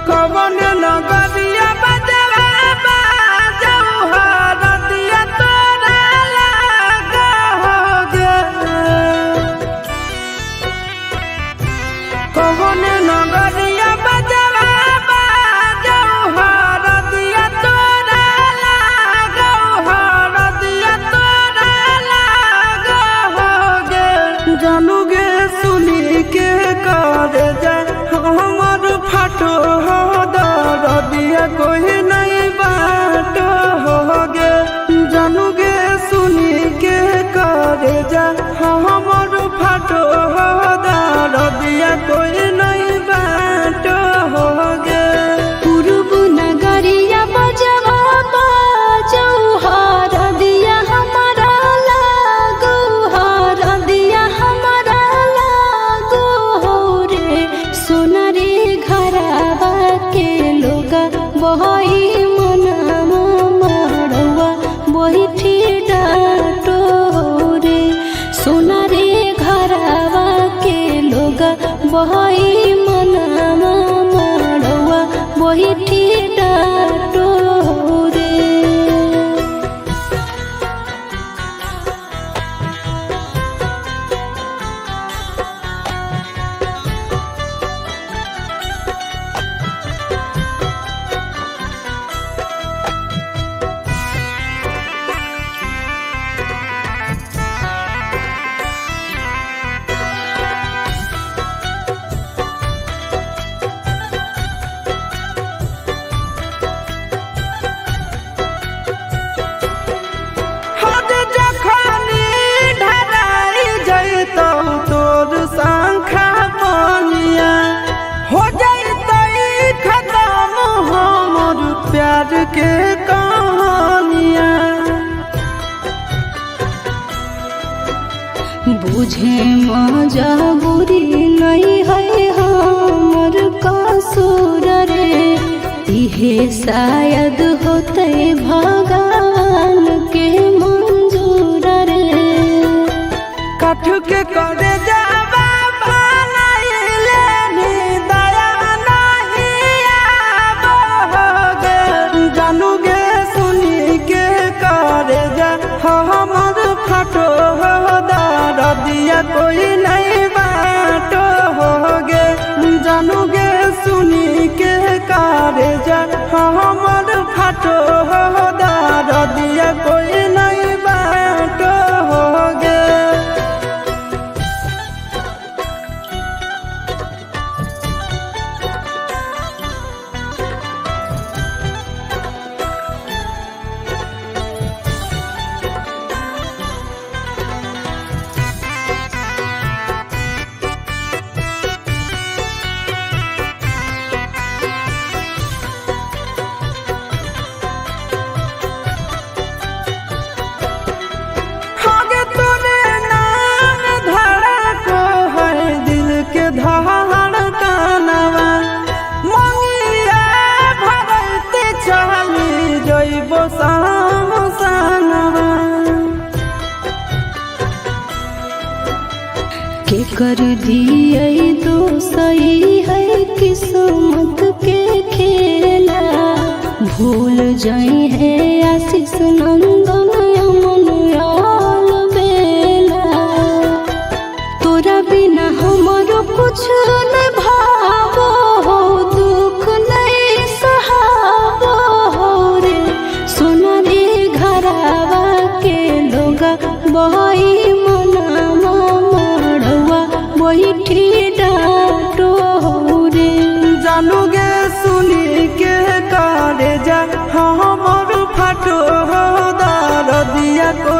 कवन नगरिया बजवा बाजऊ हरदिया तोरा लागा होगे। कवन नगरिया बजवा बाजऊ हरदिया तोरा लागा हरदिया तोरा लागा होगे। जानू गे सुनी के कर जाए हमर फाटो हो दरदिया कोई नहीं बाटो होगे। जानू गे सुनी के करे जा हमर फाटो हो दरदिया कोई नहीं बाटो होगे। पूर्व नगरिया बजवा बाजऊ हरदिया हमारा लागो हरदिया हमारा लागो हो रे। सोना रे घरवा के लोगा बहई मनामा मड़वा बही डाटो रे। सोना रे घरवा के लोगा बहई मनामा मड़वा बही डाटो रे। हद जखनी ढराई जैतौ तोर शंखा बनिया हो जैतै खत्म हमर प्यार के कहानिया। बुझे मजबूरी नहीं है हमर कसूर रे। इहे शायद होते भगवान के मंजूर रे। काठ के करे जावा बनाइले नी दया नहीं आबोगे। जानू गे सुनी के करे जा हमर फाटो हो दरदिया कोई नहीं बाटो होगे। जानू गे सुनी के करे जा हमर फाटो हो दरदिया कोई नहीं बाटो होगे। होगे तोरे नाम धड़को है दिल के धड़कनवा। मंगिया भरते चली जइबो सामसनवा। के कर दिए तो सही है किस्मत के खेला। भूल जाई है आशीष नंदन अमन बेला। तोरा बिना हमारो कुछ न भावो हो दुख नहीं सहावो हो रे। सोना रे घरवा के लोगा बहई मनामा मड़वा बही डाटो रे। जानू गे सुनी के करे जा हमर फाटो हो दरदिया को